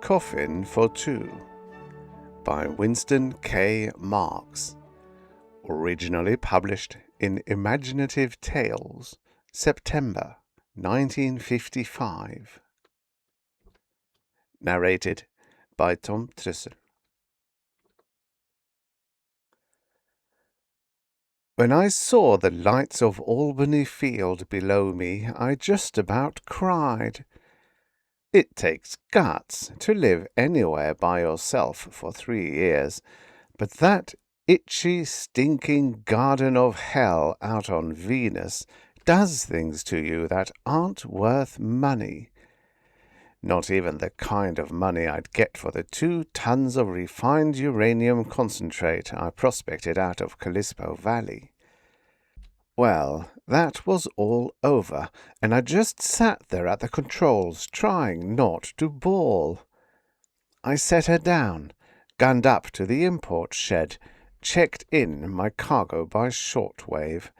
Coffin for Two by Winston K. Marks, originally published in Imaginative Tales, September 1955. Narrated by Trussel. When I saw the lights of Albany Field below me, I just about cried. It takes guts to live anywhere by yourself for 3 years, but that itchy, stinking garden of hell out on Venus does things to you that aren't worth money. Not even the kind of money I'd get for the 2 tons of refined uranium concentrate I prospected out of Callispo Valley. Well, that was all over, and I just sat there at the controls, trying not to bawl. I set her down, gunned up to the import shed, checked in my cargo by shortwave.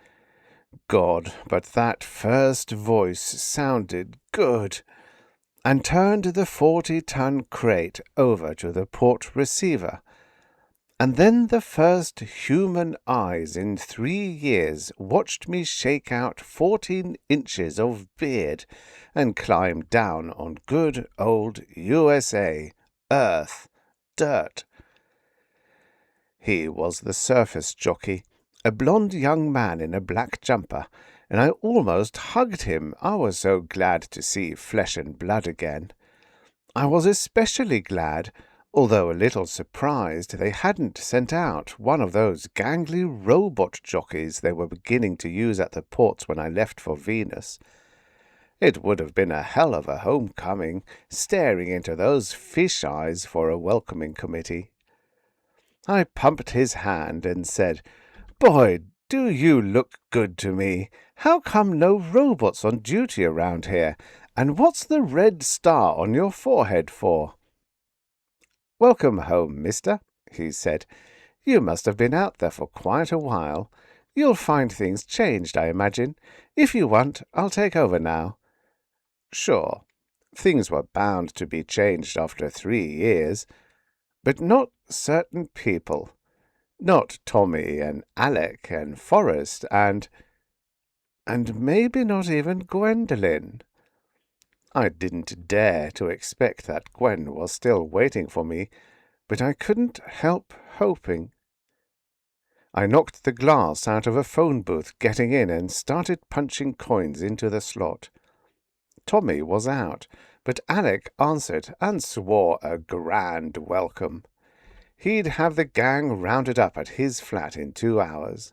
God, but that first voice sounded good, and turned the 40-ton crate over to the port receiver. And then the first human eyes in 3 years watched me shake out 14 inches of beard and climb down on good old USA, earth, dirt. He was the surface jockey, a blond young man in a black jumper, and I almost hugged him. I was so glad to see flesh and blood again. I was especially glad, although a little surprised, they hadn't sent out one of those gangly robot jockeys they were beginning to use at the ports when I left for Venus. It would have been a hell of a homecoming, staring into those fish eyes for a welcoming committee. I pumped his hand and said, "Boy, do you look good to me. How come no robots on duty around here? And what's the red star on your forehead for?" "Welcome home, mister," he said. "You must have been out there for quite a while. You'll find things changed, I imagine. If you want, I'll take over now." Sure, things were bound to be changed after 3 years, but not certain people. Not Tommy and Alec and Forrest and maybe not even Gwendolyn. I didn't dare to expect that Gwen was still waiting for me, but I couldn't help hoping. I knocked the glass out of a phone booth getting in and started punching coins into the slot. Tommy was out, but Alec answered and swore a grand welcome. He'd have the gang rounded up at his flat in 2 hours.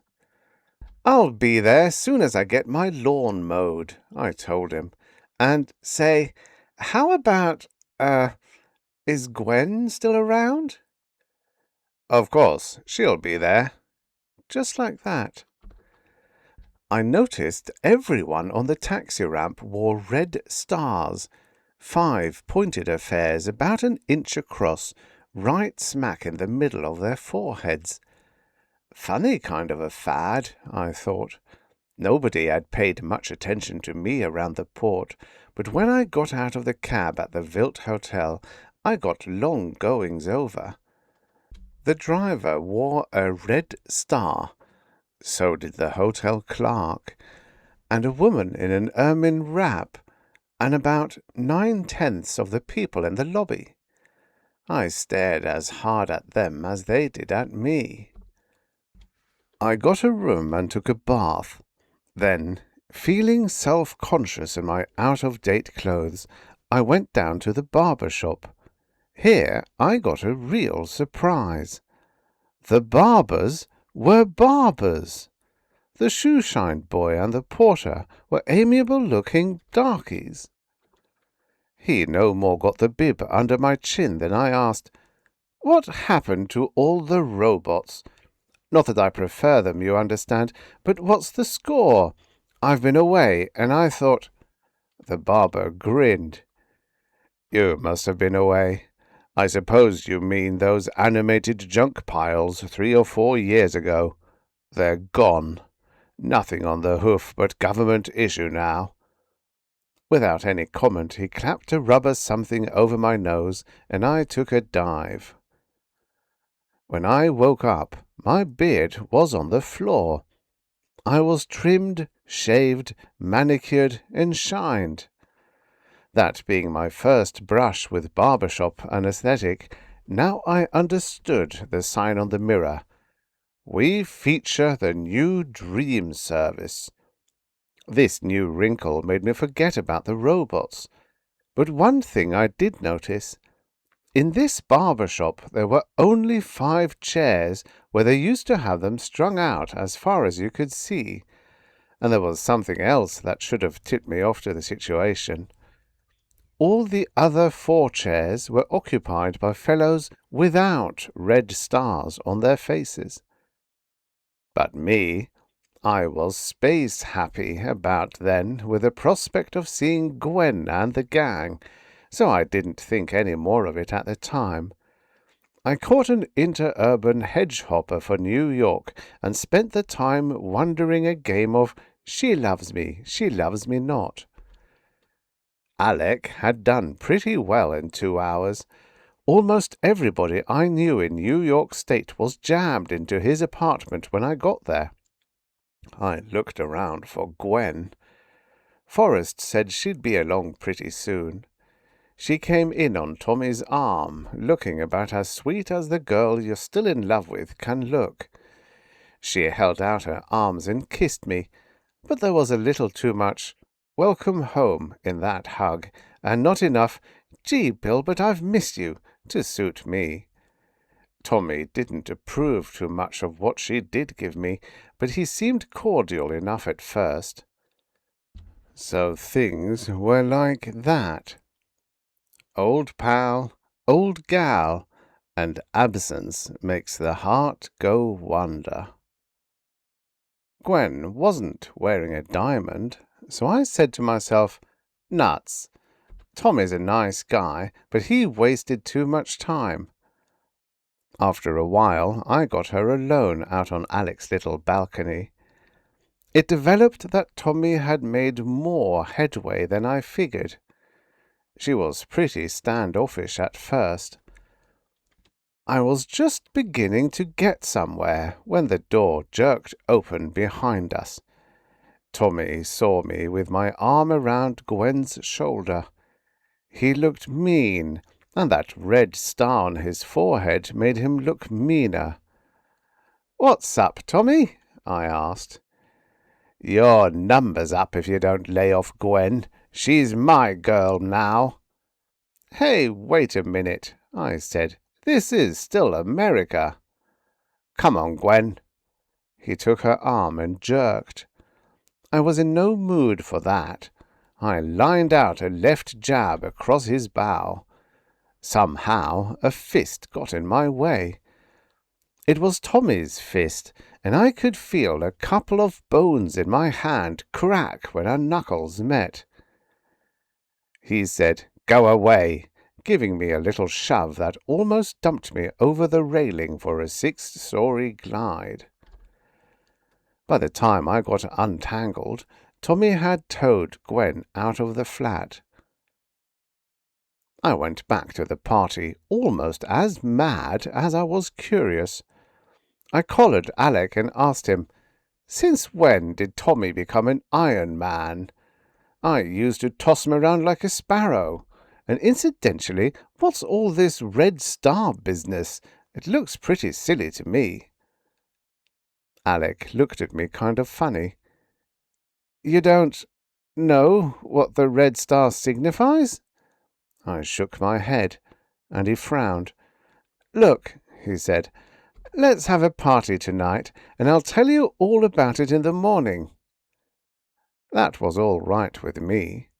"I'll be there soon as I get my lawn mowed," I told him. "And say, how about, is Gwen still around?" "Of course, she'll be there." Just like that. I noticed everyone on the taxi ramp wore red stars, 5 pointed affairs about an inch across, right smack in the middle of their foreheads. Funny kind of a fad, I thought. Nobody had paid much attention to me around the port, but when I got out of the cab at the Vilt Hotel, I got long goings over. The driver wore a red star, so did the hotel clerk, and a woman in an ermine wrap, and about 9/10 of the people in the lobby. I stared as hard at them as they did at me. I got a room and took a bath. Then, feeling self-conscious in my out-of-date clothes, I went down to the barber shop. Here I got a real surprise. The barbers were barbers. The shoe-shine boy and the porter were amiable-looking darkies. He no more got the bib under my chin than I asked, "What happened to all the robots? Not that I prefer them, you understand, but what's the score? I've been away, and I thought—" The barber grinned. "You must have been away. I suppose you mean those animated junk piles 3 or 4 years ago. They're gone. Nothing on the hoof but government issue now." Without any comment, he clapped a rubber something over my nose, and I took a dive. When I woke up, my beard was on the floor. I was trimmed, shaved, manicured, and shined. That being my first brush with barbershop anesthetic, now I understood the sign on the mirror. We feature the new dream service. This new wrinkle made me forget about the robots. But one thing I did notice. In this barber shop there were only 5 chairs where they used to have them strung out as far as you could see. And there was something else that should have tipped me off to the situation. All the other 4 chairs were occupied by fellows without red stars on their faces. But me, I was space happy about then with the prospect of seeing Gwen and the gang, so I didn't think any more of it at the time. I caught an interurban hedgehopper for New York and spent the time wondering a game of she loves me not. Alec had done pretty well in 2 hours. Almost everybody I knew in New York State was jammed into his apartment when I got there. I looked around for Gwen. Forrest said she'd be along pretty soon. She came in on Tommy's arm, looking about as sweet as the girl you're still in love with can look. She held out her arms and kissed me, but there was a little too much welcome home in that hug, and not enough, gee, Bill, but I've missed you, to suit me. Tommy didn't approve too much of what she did give me, but he seemed cordial enough at first. So things were like that. Old pal, old gal, and absence makes the heart go wonder. Gwen wasn't wearing a diamond, so I said to myself, nuts. Tommy's a nice guy, but he wasted too much time. After a while, I got her alone out on Alec's little balcony. It developed that Tommy had made more headway than I figured. She was pretty standoffish at first. I was just beginning to get somewhere when the door jerked open behind us. Tommy saw me with my arm around Gwen's shoulder. He looked mean, and that red star on his forehead made him look meaner. "What's up, Tommy?" I asked. "Your number's up if you don't lay off Gwen. She's my girl now." "Hey, wait a minute," I said. "This is still America." "Come on, Gwen." He took her arm and jerked. I was in no mood for that. I lined out a left jab across his bow. Somehow a fist got in my way. It was Tommy's fist, and I could feel a couple of bones in my hand crack when our knuckles met. He said, "Go away," giving me a little shove that almost dumped me over the railing for a 6-story glide. By the time I got untangled, Tommy had towed Gwen out of the flat. I went back to the party almost as mad as I was curious. I collared Alec and asked him, "Since when did Tommy become an Iron Man? I used to toss him around like a sparrow. And incidentally, what's all this red star business? It looks pretty silly to me." Alec looked at me kind of funny. "You don't know what the red star signifies?" I shook my head, and he frowned. "Look," he said, "let's have a party tonight, and I'll tell you all about it in the morning." That was all right with me.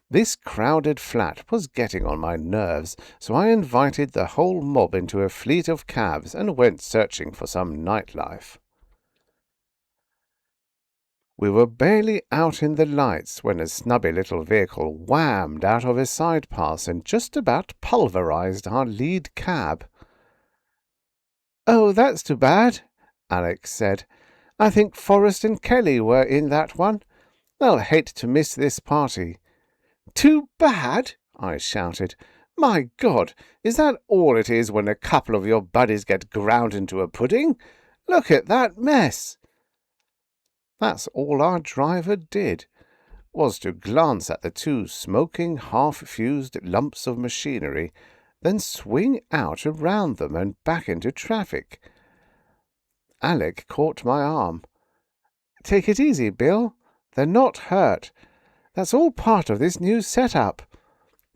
This crowded flat was getting on my nerves, so I invited the whole mob into a fleet of cabs and went searching for some nightlife. We were barely out in the lights when a snubby little vehicle whammed out of a side pass and just about pulverized our lead cab. "Oh, that's too bad," Alex said. "I think Forrest and Kelly were in that one. They'll hate to miss this party. "Too bad?" I shouted. "My God, is that all it is when a couple of your buddies get ground into a pudding? Look at that mess!" That's all our driver did, was to glance at the two smoking, half-fused lumps of machinery, then swing out around them and back into traffic. Alec caught my arm. "Take it easy, Bill. They're not hurt. That's all part of this new setup.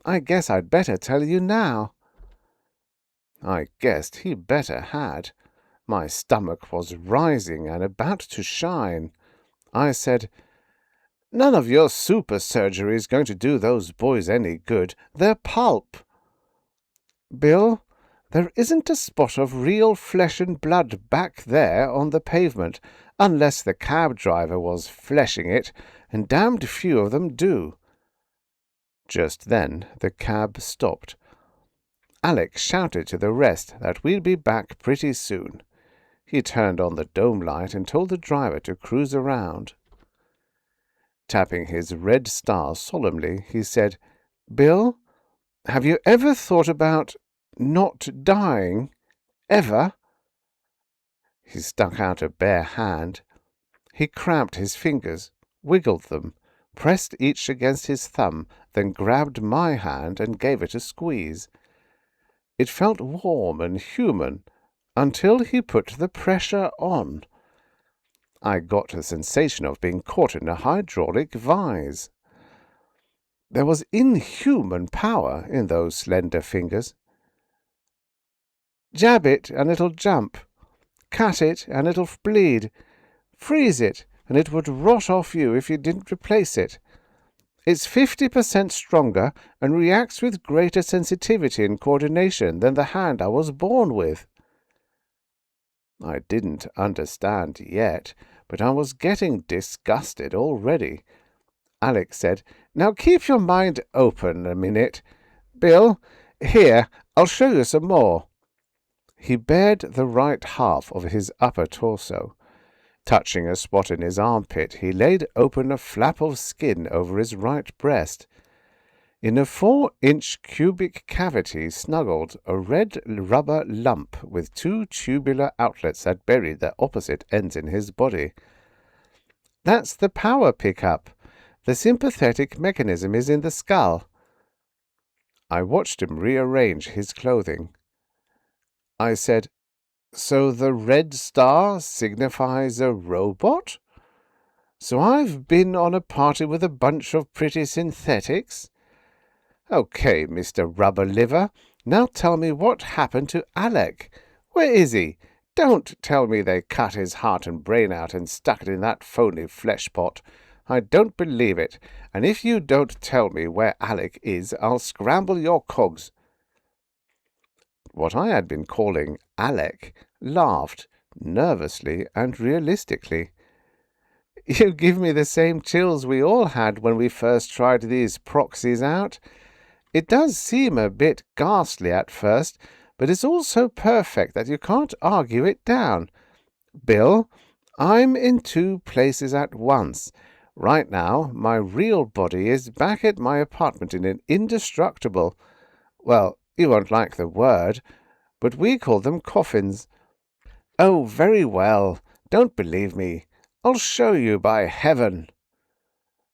I guess I'd better tell you now." I guessed he better had. My stomach was rising and about to shine. I said, "None of your super surgery is going to do those boys any good. They're pulp." "Bill, there isn't a spot of real flesh and blood back there on the pavement, unless the cab driver was fleshing it, and damned few of them do." Just then the cab stopped. Alec shouted to the rest that we'd be back pretty soon. He turned on the dome light and told the driver to cruise around. Tapping his red star solemnly, he said, "Bill, have you ever thought about not dying? Ever?" He stuck out a bare hand. He cramped his fingers, wiggled them, pressed each against his thumb, then grabbed my hand and gave it a squeeze. It felt warm and human until he put the pressure on. I got the sensation of being caught in a hydraulic vise. There was inhuman power in those slender fingers. "Jab it and it'll jump. Cut it and it'll bleed. Freeze it and it would rot off you if you didn't replace it. It's 50% stronger and reacts with greater sensitivity and coordination than the hand I was born with." I didn't understand yet, but I was getting disgusted already. Alec said, "Now keep your mind open a minute. Bill, here, I'll show you some more." He bared the right half of his upper torso. Touching a spot in his armpit, he laid open a flap of skin over his right breast. In a 4-inch cubic cavity snuggled a red rubber lump with two tubular outlets that buried their opposite ends in his body. "That's the power pickup. The sympathetic mechanism is in the skull." I watched him rearrange his clothing. I said, "So the red star signifies a robot? So I've been on a party with a bunch of pretty synthetics? Okay, Mr. Rubber Liver, now tell me what happened to Alec. Where is he? Don't tell me they cut his heart and brain out and stuck it in that phony flesh pot. I don't believe it, and if you don't tell me where Alec is, I'll scramble your cogs." What I had been calling Alec laughed, nervously and realistically. "You give me the same chills we all had when we first tried these proxies out. It does seem a bit ghastly at first, but it's all so perfect that you can't argue it down. Bill, I'm in two places at once. Right now, my real body is back at my apartment in an indestructible— well, you won't like the word, but we call them coffins." "Oh, very well. Don't believe me. I'll show you, by heaven."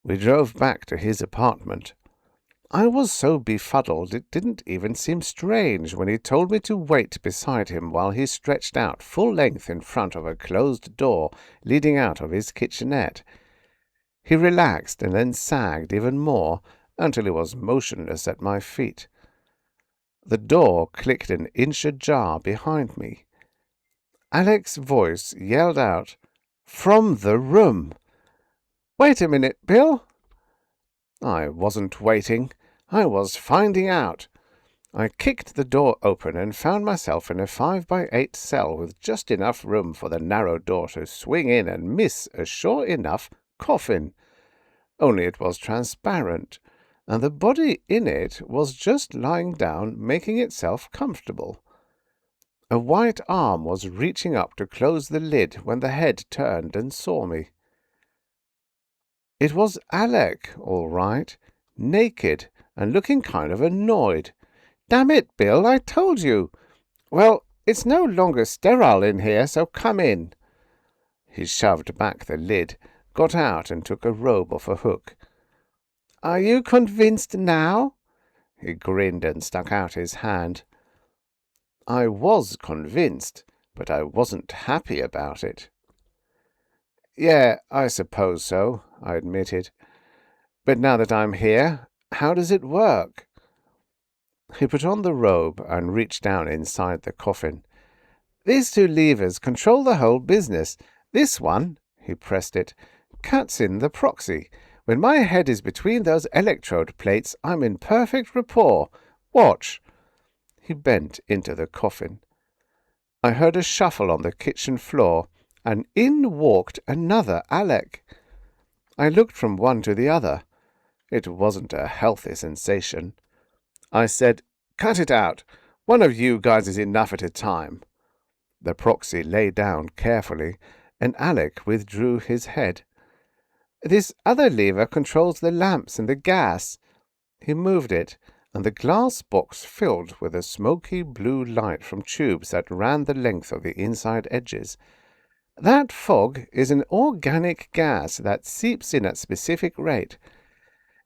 We drove back to his apartment. I was so befuddled it didn't even seem strange when he told me to wait beside him while he stretched out full length in front of a closed door leading out of his kitchenette. He relaxed and then sagged even more until he was motionless at my feet. The door clicked an inch ajar behind me. Alec's voice yelled out, "From the room!" "Wait a minute, Bill." I wasn't waiting. I was finding out. I kicked the door open and found myself in a 5-by-8 cell with just enough room for the narrow door to swing in and miss a sure enough coffin. Only it was transparent, and the body in it was just lying down, making itself comfortable. A white arm was reaching up to close the lid when the head turned and saw me. It was Alec, all right, naked and looking kind of annoyed. "Damn it, Bill, I told you." "Well, it's no longer sterile in here, so come in." He shoved back the lid, got out and took a robe off a hook. "Are you convinced now?" He grinned and stuck out his hand. I was convinced, but I wasn't happy about it. "Yeah, I suppose so," I admitted. "But now that I'm here, how does it work?" He put on the robe and reached down inside the coffin. "These two levers control the whole business. This one," he pressed it, "cuts in the proxy. When my head is between those electrode plates, I'm in perfect rapport. Watch." He bent into the coffin. I heard a shuffle on the kitchen floor, and in walked another Alec. I looked from one to the other. It wasn't a healthy sensation. I said, "Cut it out. One of you guys is enough at a time." The proxy lay down carefully, and Alec withdrew his head. "This other lever controls the lamps and the gas." He moved it, and the glass box filled with a smoky blue light from tubes that ran the length of the inside edges. "That fog is an organic gas that seeps in at a specific rate.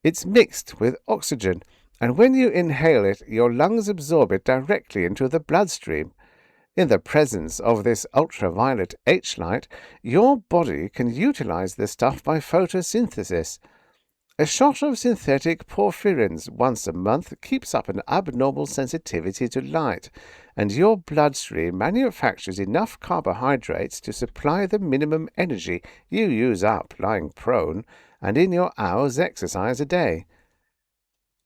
It's mixed with oxygen, and when you inhale it, your lungs absorb it directly into the bloodstream. In the presence of this ultraviolet H-light, your body can utilize the stuff by photosynthesis. A shot of synthetic porphyrins once a month keeps up an abnormal sensitivity to light, and your bloodstream manufactures enough carbohydrates to supply the minimum energy you use up lying prone and in your hour's exercise a day."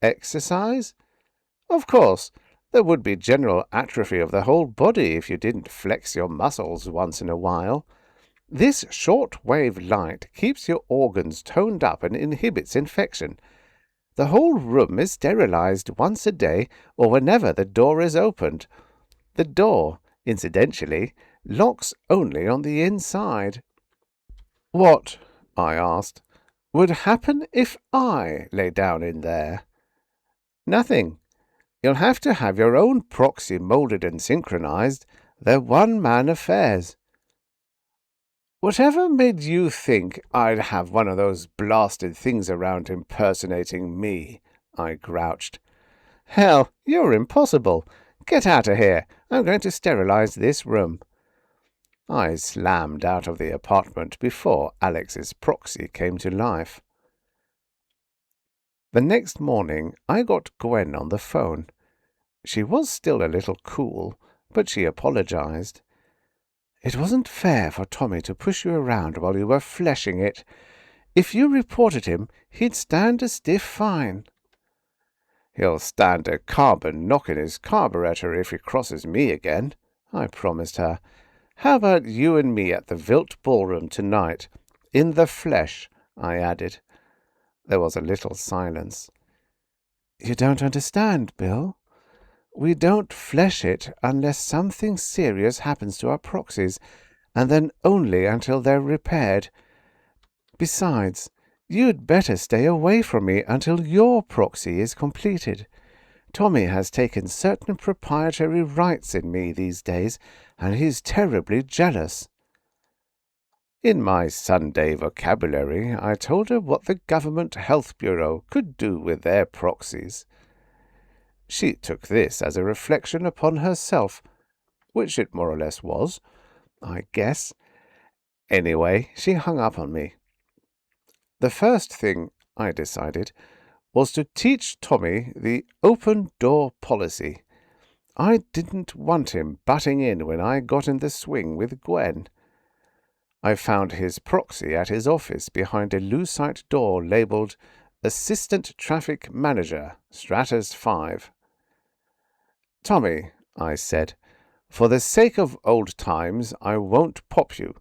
"Exercise?" "Of course. There would be general atrophy of the whole body if you didn't flex your muscles once in a while. This short-wave light keeps your organs toned up and inhibits infection. The whole room is sterilized once a day or whenever the door is opened. The door, incidentally, locks only on the inside." "What," I asked, "would happen if I lay down in there?" "Nothing. You'll have to have your own proxy molded and synchronized. They're one-man affairs." "Whatever made you think I'd have one of those blasted things around impersonating me?" I grouched. "Hell, you're impossible. Get out of here. I'm going to sterilize this room." I slammed out of the apartment before Alex's proxy came to life. The next morning I got Gwen on the phone. She was still a little cool, but she apologized. "It wasn't fair for Tommy to push you around while you were fleshing it. If you reported him, he'd stand a stiff fine." "He'll stand a carbon knock in his carburetor if he crosses me again," I promised her. "How about you and me at the Vilt Ballroom tonight? In the flesh," I added. There was a little silence. "You don't understand, Bill. We don't flesh it unless something serious happens to our proxies, and then only until they're repaired. Besides, you'd better stay away from me until your proxy is completed. Tommy has taken certain proprietary rights in me these days, and he's terribly jealous." In my Sunday vocabulary, I told her what the Government Health Bureau could do with their proxies. She took this as a reflection upon herself, which it more or less was, I guess. Anyway, she hung up on me. The first thing, I decided, was to teach Tommy the open-door policy. I didn't want him butting in when I got in the swing with Gwen. I found his proxy at his office behind a lucite door labelled Assistant Traffic Manager, Stratus 5. "Tommy," I said, "for the sake of old times, I won't pop you,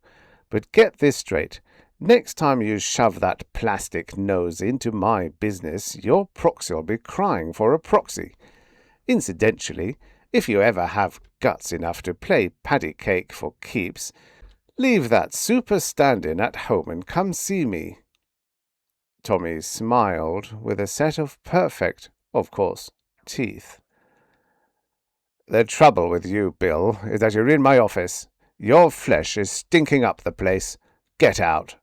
but get this straight. Next time you shove that plastic nose into my business, your proxy'll be crying for a proxy. Incidentally, if you ever have guts enough to play patty cake for keeps, leave that super stand-in at home and come see me." Tommy smiled with a set of perfect, of course, teeth. The trouble with you, Bill, is that you're in my office. Your flesh is stinking up the place. Get out.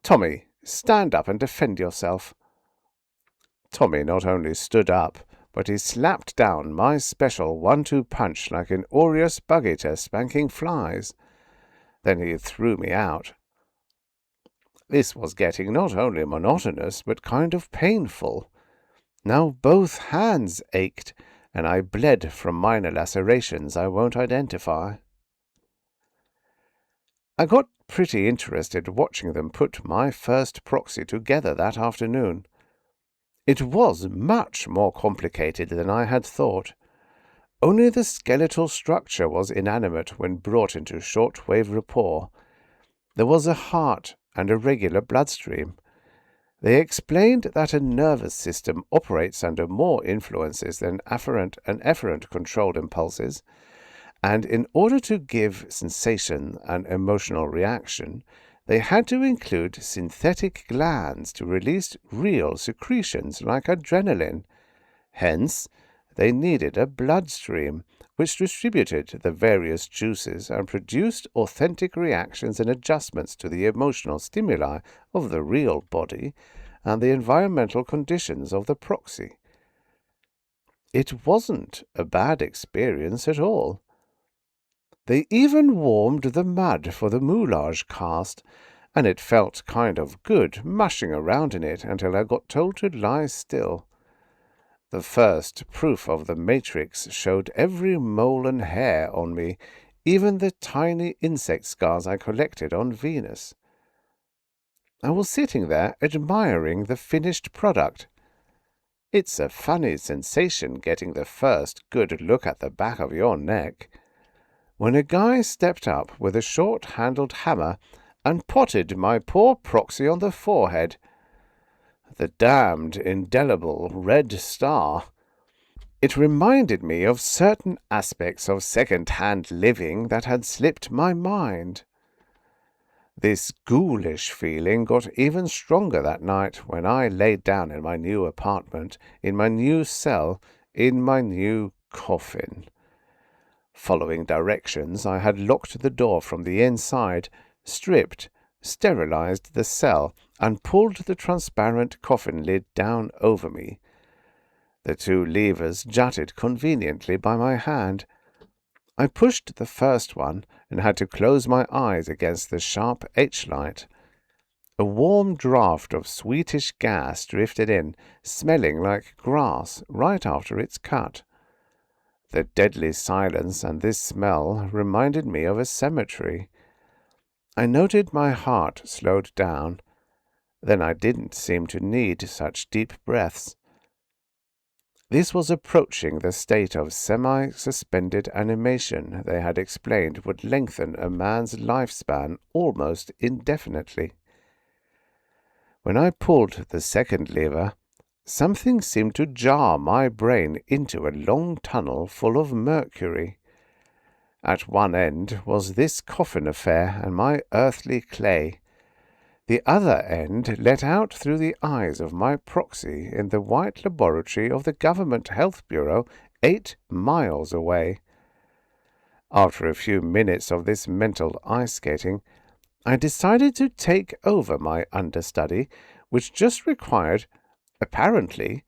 Tommy, stand up and defend yourself. Tommy not only stood up, but he slapped down my special 1-2 punch like an Aureus bug-eater spanking flies. Then he threw me out. This was getting not only monotonous, but kind of painful. Now both hands ached, and I bled from minor lacerations I won't identify. I got pretty interested watching them put my first proxy together that afternoon. It was much more complicated than I had thought. Only the skeletal structure was inanimate when brought into short-wave rapport. There was a heart and a regular bloodstream. They explained that a nervous system operates under more influences than afferent and efferent-controlled impulses, and in order to give sensation and emotional reaction, they had to include synthetic glands to release real secretions like adrenaline. Hence, they needed a bloodstream which distributed the various juices and produced authentic reactions and adjustments to the emotional stimuli of the real body and the environmental conditions of the proxy. It wasn't a bad experience at all. They even warmed the mud for the moulage cast, and it felt kind of good mushing around in it until I got told to lie still. The first proof of the matrix showed every mole and hair on me, even the tiny insect scars I collected on Venus. I was sitting there admiring the finished product. It's a funny sensation getting the first good look at the back of your neck, when a guy stepped up with a short-handled hammer and potted my poor proxy on the forehead. The damned indelible red star. It reminded me of certain aspects of second-hand living that had slipped my mind. This ghoulish feeling got even stronger that night when I laid down in my new apartment, in my new cell, in my new coffin. Following directions, I had locked the door from the inside, stripped, sterilized the cell, and pulled the transparent coffin lid down over me. The 2 levers jutted conveniently by my hand. I pushed the first one and had to close my eyes against the sharp H-light. A warm draught of sweetish gas drifted in, smelling like grass right after its cut. The deadly silence and this smell reminded me of a cemetery. I noted my heart slowed down. Then I didn't seem to need such deep breaths. This was approaching the state of semi-suspended animation they had explained would lengthen a man's lifespan almost indefinitely. When I pulled the second lever, something seemed to jar my brain into a long tunnel full of mercury. At one end was this coffin affair and my earthly clay. The other end let out through the eyes of my proxy in the white laboratory of the Government Health Bureau 8 miles away. After a few minutes of this mental ice skating, I decided to take over my understudy, which just required, apparently,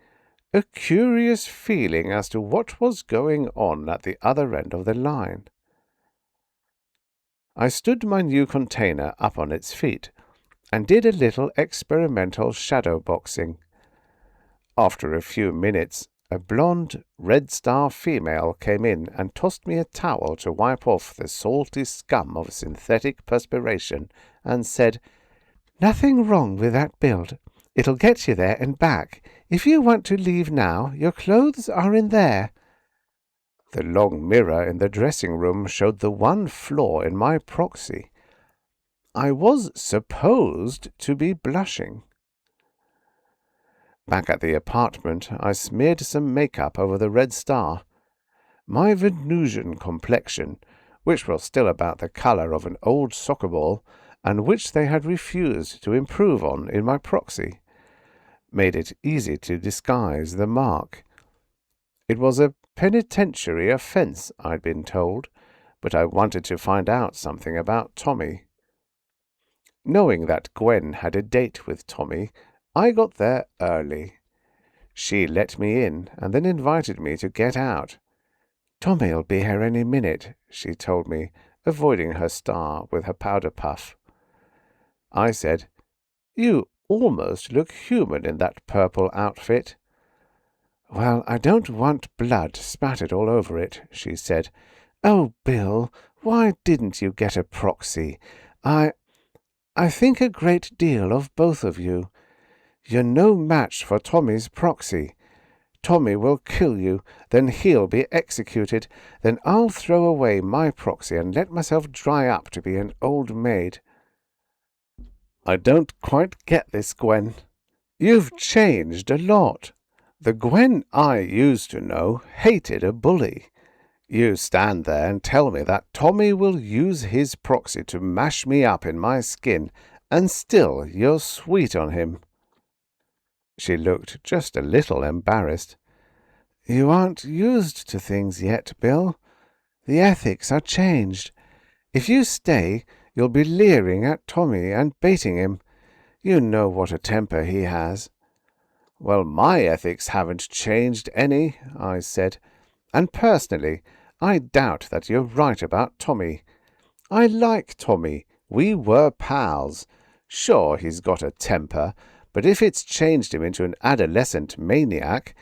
a curious feeling as to what was going on at the other end of the line. I stood my new container up on its feet and did a little experimental shadow boxing. After a few minutes, a blonde, red star female came in and tossed me a towel to wipe off the salty scum of synthetic perspiration and said, "Nothing wrong with that build. It'll get you there and back. If you want to leave now, your clothes are in there." The long mirror in the dressing room showed the one flaw in my proxy. I was supposed to be blushing. Back at the apartment, I smeared some makeup over the red star. My Venusian complexion, which was still about the colour of an old soccer ball, and which they had refused to improve on in my proxy, made it easy to disguise the mark. It was a penitentiary offence, I'd been told, but I wanted to find out something about Tommy. Knowing that Gwen had a date with Tommy, I got there early. She let me in and then invited me to get out. "Tommy'll be here any minute," she told me, avoiding her star with her powder puff. I said, "You almost look human in that purple outfit." "Well, I don't want blood spattered all over it," she said. "Oh, Bill, why didn't you get a proxy? I think a great deal of both of you. You're no match for Tommy's proxy. Tommy will kill you, then he'll be executed, then I'll throw away my proxy and let myself dry up to be an old maid." "I don't quite get this, Gwen. You've changed a lot. The Gwen I used to know hated a bully. You stand there and tell me that Tommy will use his proxy to mash me up in my skin, and still you're sweet on him." She looked just a little embarrassed. "You aren't used to things yet, Bill. The ethics are changed. If you stay, you'll be leering at Tommy and baiting him. You know what a temper he has." "Well, my ethics haven't changed any," I said, "and personally, I doubt that you're right about Tommy. I like Tommy. We were pals. Sure, he's got a temper, but if it's changed him into an adolescent maniac,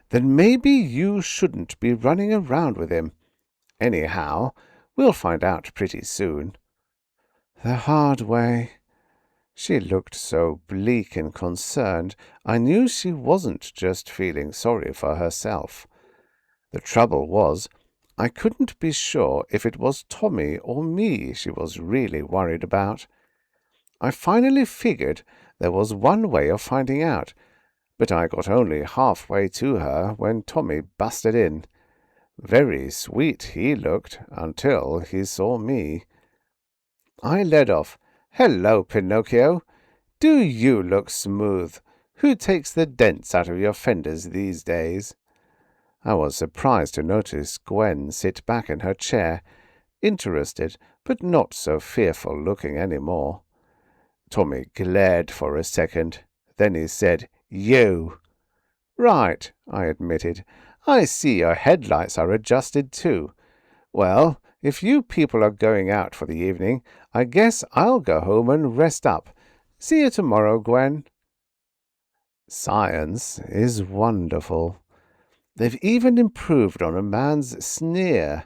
then maybe you shouldn't be running around with him. Anyhow, we'll find out pretty soon." "The hard way." She looked so bleak and concerned, I knew she wasn't just feeling sorry for herself. The trouble was, I couldn't be sure if it was Tommy or me she was really worried about. I finally figured there was one way of finding out, but I got only halfway to her when Tommy busted in. Very sweet he looked until he saw me. I led off. "Hello, Pinocchio. Do you look smooth? Who takes the dents out of your fenders these days?" I was surprised to notice Gwen sit back in her chair, interested but not so fearful-looking any more. Tommy glared for a second. Then he said, "You." "Right," I admitted. "I see your headlights are adjusted too. Well, if you people are going out for the evening, I guess I'll go home and rest up. See you tomorrow, Gwen." Science is wonderful. They've even improved on a man's sneer.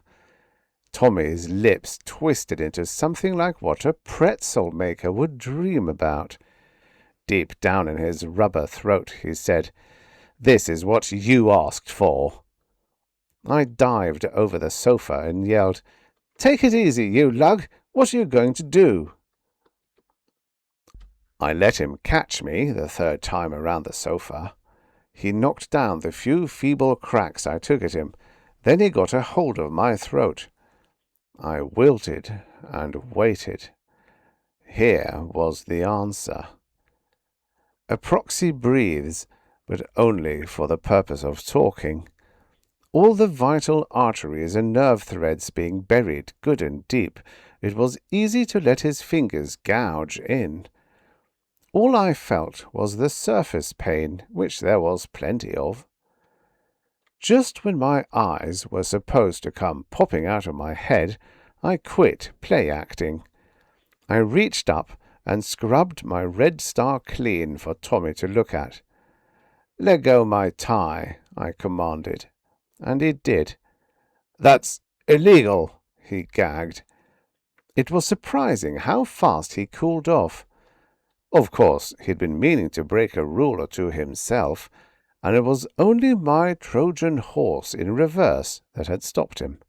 Tommy's lips twisted into something like what a pretzel maker would dream about. Deep down in his rubber throat, he said, "This is what you asked for." I dived over the sofa and yelled, "Take it easy, you lug! What are you going to do?" I let him catch me the third time around the sofa. He knocked down the few feeble cracks I took at him. Then he got a hold of my throat. I wilted and waited. Here was the answer. A proxy breathes, but only for the purpose of talking. All the vital arteries and nerve threads being buried good and deep, it was easy to let his fingers gouge in. All I felt was the surface pain, which there was plenty of. Just when my eyes were supposed to come popping out of my head, I quit play-acting. I reached up and scrubbed my red star clean for Tommy to look at. "Let go my tie," I commanded, and he did. "That's illegal," he gagged. It was surprising how fast he cooled off. Of course, he'd been meaning to break a rule or two himself, and it was only my Trojan horse in reverse that had stopped him.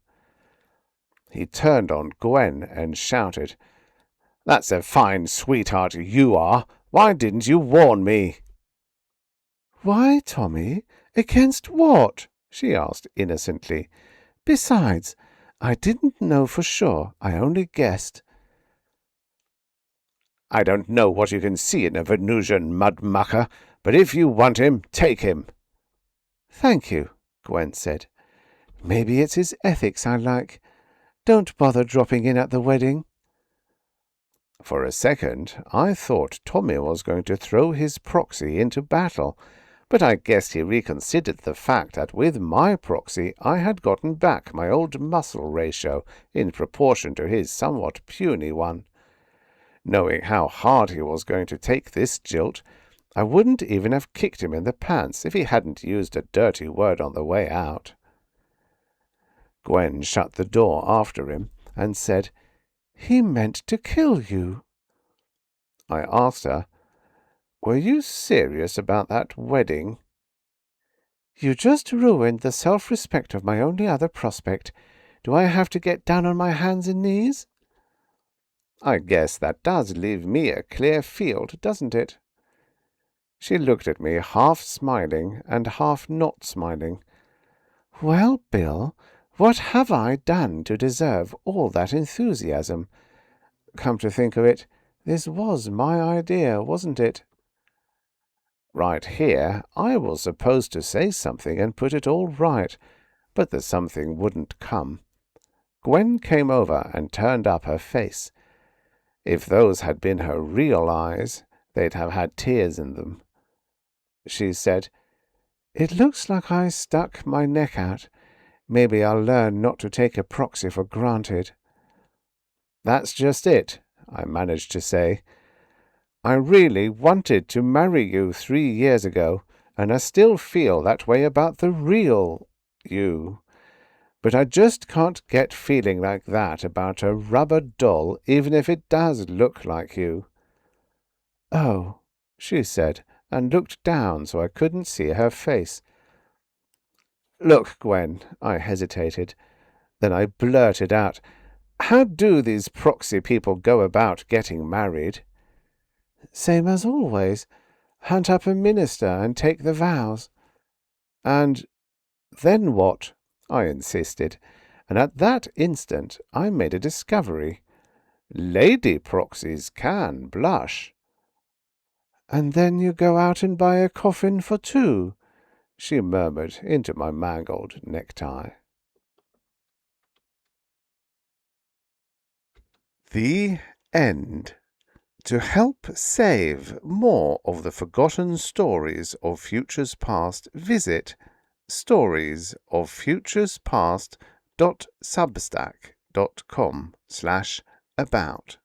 He turned on Gwen and shouted, "That's a fine sweetheart you are! Why didn't you warn me?" "Why, Tommy? Against what?" she asked innocently. "Besides, I didn't know for sure. I only guessed." I don't know what you can see in a Venusian mud-mucker, but if you want him, take him." "Thank you," Gwen said. "Maybe it's his ethics I like. Don't bother dropping in at the wedding." For a second, I thought Tommy was going to throw his proxy into battle, but I guess he reconsidered the fact that with my proxy I had gotten back my old muscle ratio in proportion to his somewhat puny one. Knowing how hard he was going to take this jilt, I wouldn't even have kicked him in the pants if he hadn't used a dirty word on the way out. Gwen shut the door after him and said, "He meant to kill you." I asked her, "Were you serious about that wedding?" "You just ruined the self-respect of my only other prospect. Do I have to get down on my hands and knees?" "I guess that does leave me a clear field, doesn't it?" She looked at me, half smiling and half not smiling. "Well, Bill, what have I done to deserve all that enthusiasm? Come to think of it, this was my idea, wasn't it?" Right here, I was supposed to say something and put it all right, but the something wouldn't come. Gwen came over and turned up her face. If those had been her real eyes, they'd have had tears in them. She said, "It looks like I stuck my neck out. Maybe I'll learn not to take a proxy for granted." "That's just it," I managed to say. "I really wanted to marry you 3 years ago, and I still feel that way about the real you. But I just can't get feeling like that about a rubber doll, even if it does look like you." "Oh," she said, and looked down so I couldn't see her face. "Look, Gwen," I hesitated. Then I blurted out, "How do these proxy people go about getting married?" "Same as always. Hunt up a minister and take the vows." "And then what?" I insisted, and at that instant I made a discovery. Lady proxies can blush. "And then you go out and buy a coffin for 2, she murmured into my mangled necktie. The end. To help save more of the forgotten stories of futures past, visit storiesoffuturespast.substack.com/about.